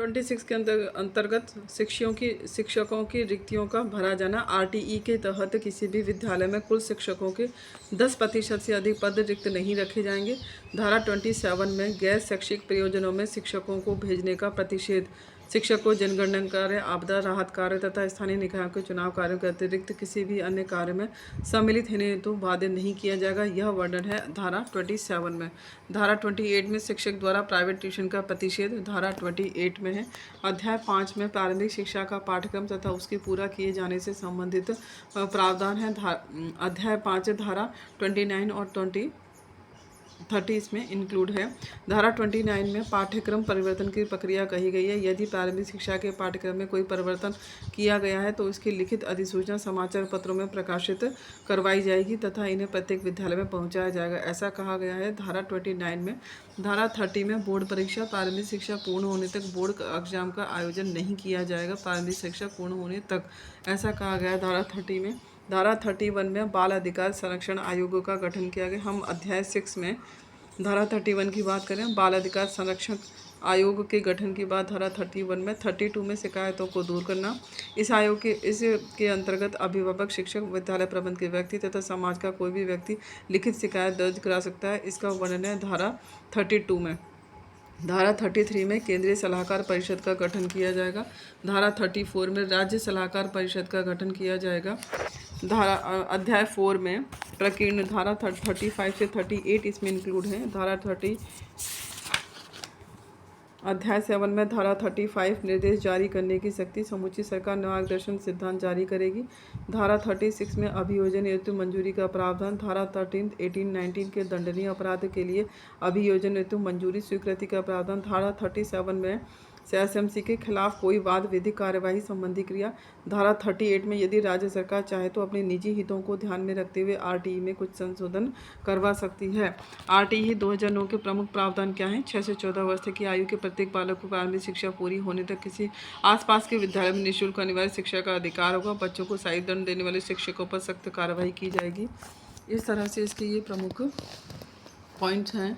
26 के अंतर्गत शिक्षकों की रिक्तियों का भरा जाना। आरटीई के तहत किसी भी विद्यालय में कुल शिक्षकों के 10% से अधिक पद रिक्त नहीं रखे जाएंगे। धारा 27 में गैर शैक्षिक प्रयोजनों में शिक्षकों को भेजने का प्रतिषेध। शिक्षकों जनगणना कार्य, आपदा राहत कार्य तथा स्थानीय निकायों के चुनाव कार्यों के अतिरिक्त किसी भी अन्य कार्य में सम्मिलित होने हेतु बाध्य नहीं किया जाएगा। यह वर्णन है धारा 27 में। धारा 28 में शिक्षक द्वारा प्राइवेट ट्यूशन का प्रतिषेध धारा 28 में है। अध्याय 5 में प्रारंभिक शिक्षा का पाठ्यक्रम तथा उसके पूरा किए जाने से संबंधित प्रावधान है। अध्याय 5 धारा 29 और 30 इसमें इंक्लूड है। धारा 29 में पाठ्यक्रम परिवर्तन की प्रक्रिया कही गई है। यदि प्रारंभिक शिक्षा के पाठ्यक्रम में कोई परिवर्तन किया गया है तो इसकी लिखित अधिसूचना समाचार पत्रों में प्रकाशित करवाई जाएगी तथा इन्हें प्रत्येक विद्यालय में पहुंचाया जाएगा, ऐसा कहा गया है धारा 29 में। धारा 30 में बोर्ड परीक्षा, प्रारंभिक शिक्षा पूर्ण होने तक बोर्ड एग्जाम का आयोजन नहीं किया जाएगा, प्रारंभिक शिक्षा पूर्ण होने तक, ऐसा कहा गया है धारा 30 में। धारा 31 में बाल अधिकार संरक्षण आयोग का गठन किया गया। हम अध्याय 6 में धारा 31 की बात करें, बाल अधिकार संरक्षण आयोग के गठन की बात धारा 31 में। 32 में शिकायतों को दूर करना। इस आयोग के इसके अंतर्गत अभिभावक, शिक्षक, विद्यालय प्रबंध के व्यक्ति तथा समाज का कोई भी व्यक्ति लिखित शिकायत दर्ज करा सकता है। इसका वर्णन है धारा 32 में। धारा 33 में केंद्रीय सलाहकार परिषद का गठन किया जाएगा। धारा 34 में राज्य सलाहकार परिषद का गठन किया जाएगा। धारा अध्याय 4 में प्रकीर्ण धारा 35 से 38 इसमें इंक्लूड है। धारा 30 अध्याय 7 में धारा 35 निर्देश जारी करने की शक्ति, समुचित सरकार मार्गदर्शन सिद्धांत जारी करेगी। धारा 36 में अभियोजन हेतु मंजूरी का प्रावधान। धारा 13, 18, 19 के दंडनीय अपराध के लिए अभियोजन हेतु मंजूरी स्वीकृति का प्रावधान। धारा 37 में एसएमसी के खिलाफ कोई वाद विधिक कार्यवाही संबंधी क्रिया। धारा 38 में यदि राज्य सरकार चाहे तो अपने निजी हितों को ध्यान में रखते हुए आरटीई में कुछ संशोधन करवा सकती है। आरटीई 2009 के प्रमुख प्रावधान क्या हैं? 6 से 14 वर्ष की आयु के प्रत्येक बालक को प्रारंभिक शिक्षा पूरी होने तक किसी आसपास के विद्यालय में निःशुल्क अनिवार्य शिक्षा का अधिकार होगा। बच्चों को सही दंड देने वाले शिक्षकों पर सख्त कार्रवाई की जाएगी। इस तरह से इसके ये प्रमुख पॉइंट्स हैं।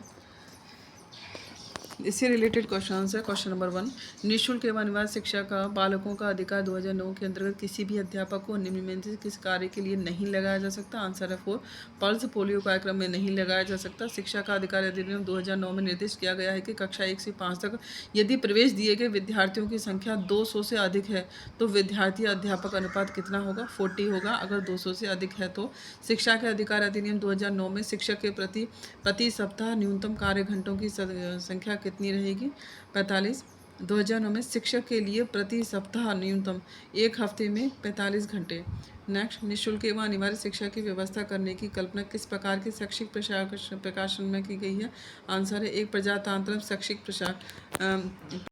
इससे रिलेटेड क्वेश्चन है। क्वेश्चन नंबर 1, निःशुल्क एवं अनिवार्य शिक्षा का बालकों का अधिकार 2009 के अंतर्गत किसी भी अध्यापक को निम्न में से किस कार्य के लिए नहीं लगाया जा सकता? आंसर है 4, पल्स पोलियो कार्यक्रम में नहीं लगाया जा सकता। शिक्षा का अधिकार अधिनियम 2009 में निर्दिष्ट किया गया है कि कक्षा 1 से 5 तक यदि प्रवेश दिए गए विद्यार्थियों की संख्या 200 से अधिक है तो विद्यार्थी अध्यापक अनुपात कितना होगा? 40 होगा। अगर 200 से अधिक है तो शिक्षा के अधिकार अधिनियम 2009 में शिक्षक के प्रति सप्ताह न्यूनतम कार्य घंटों की संख्या कितनी रहेगी? 45। 2009 में शिक्षक के लिए प्रति सप्ताह न्यूनतम एक हफ्ते में 45 घंटे। नेक्स्ट, निःशुल्क एवं अनिवार्य शिक्षा की व्यवस्था करने की कल्पना किस प्रकार के शैक्षिक प्रकाशन में की गई है? आंसर है एक प्रजातांत्रिक शैक्षिक